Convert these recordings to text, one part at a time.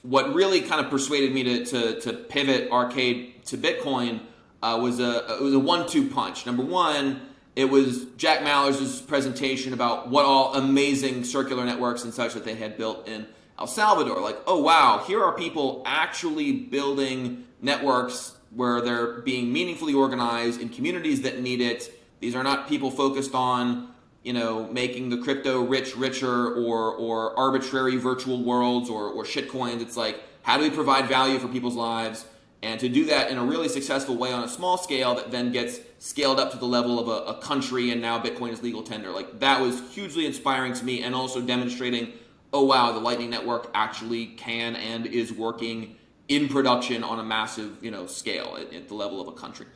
what really kind of persuaded me to pivot Arcade to Bitcoin was it was a 1-2 punch. Number one, it was Jack Maller's presentation about what all amazing circular networks and such that they had built in El Salvador. Like, oh wow, here are people actually building networks where they're being meaningfully organized in communities that need it. These are not people focused on, making the crypto rich richer or arbitrary virtual worlds or shitcoins. It's like, how do we provide value for people's lives? And to do that in a really successful way on a small scale that then gets scaled up to the level of a country, and now Bitcoin is legal tender. Like, that was hugely inspiring to me, and also demonstrating, oh wow, the Lightning Network actually can and is working in production on a massive, scale at the level of a country.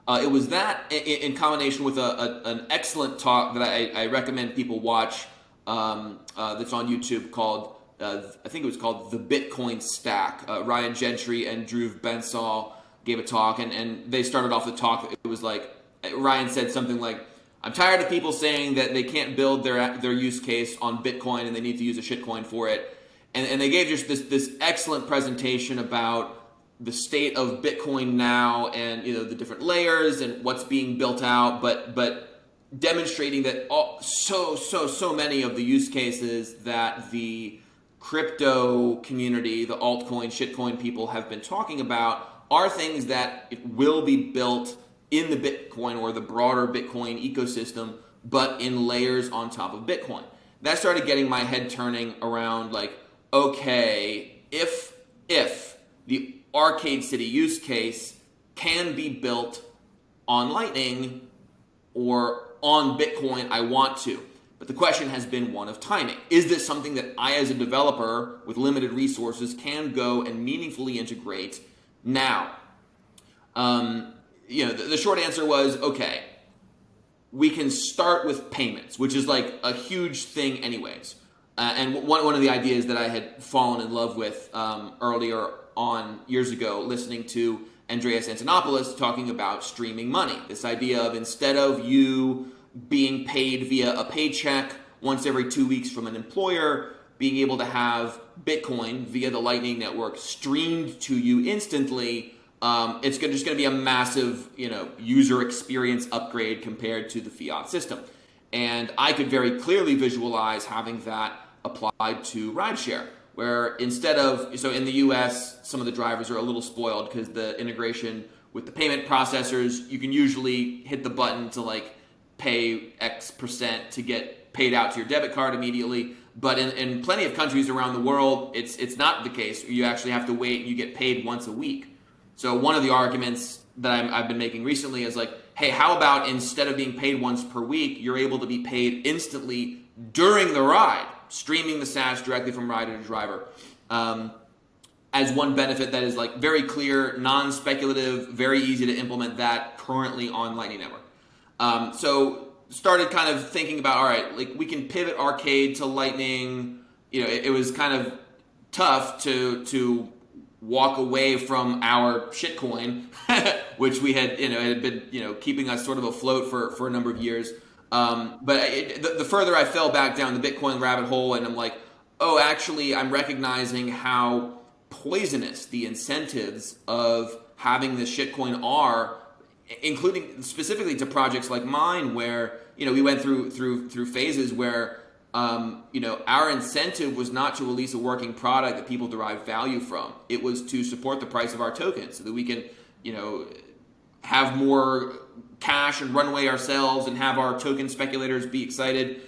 It was that in combination with an excellent talk that I recommend people watch that's on YouTube called, I think it was called The Bitcoin Stack. Ryan Gentry and Drew Bensall gave a talk, and they started off the talk. It was like, Ryan said something like, I'm tired of people saying that they can't build their use case on Bitcoin and they need to use a shitcoin for it. And they gave just this excellent presentation about the state of Bitcoin now, and the different layers and what's being built out, but demonstrating that so many of the use cases that the crypto community, the altcoin, shitcoin people have been talking about are things that it will be built in the Bitcoin or the broader Bitcoin ecosystem, but in layers on top of Bitcoin. That started getting my head turning around, like, okay, if the Arcade City use case can be built on Lightning or on Bitcoin, I want to. But the question has been one of timing. Is this something that I, as a developer with limited resources, can go and meaningfully integrate now? The short answer was, okay, we can start with payments, which is like a huge thing anyways. And one of the ideas that I had fallen in love with earlier on years ago, listening to Andreas Antonopoulos talking about streaming money. This idea of, instead of you being paid via a paycheck once every 2 weeks from an employer, being able to have Bitcoin via the Lightning Network streamed to you instantly, it's just going to be a massive, user experience upgrade compared to the fiat system. And I could very clearly visualize having that applied to rideshare, where instead of, so in the US, some of the drivers are a little spoiled because the integration with the payment processors, you can usually hit the button to like pay X% to get paid out to your debit card immediately. But in plenty of countries around the world, it's not the case. You actually have to wait, and you get paid once a week. So one of the arguments that I've been making recently is like, hey, how about instead of being paid once per week, you're able to be paid instantly during the ride, streaming the SaaS directly from rider to driver, as one benefit that is like very clear, non-speculative, very easy to implement that currently on Lightning Network. So started kind of thinking about, all right, like we can pivot Arcade to Lightning. It was kind of tough to walk away from our shitcoin, which we had, had been, keeping us sort of afloat for a number of years. But the further I fell back down the Bitcoin rabbit hole, and I'm like, oh, actually, I'm recognizing how poisonous the incentives of having this shitcoin are, including specifically to projects like mine, where we went through phases where our incentive was not to release a working product that people derive value from. It was to support the price of our tokens so that we can have more cash and runway ourselves and have our token speculators be excited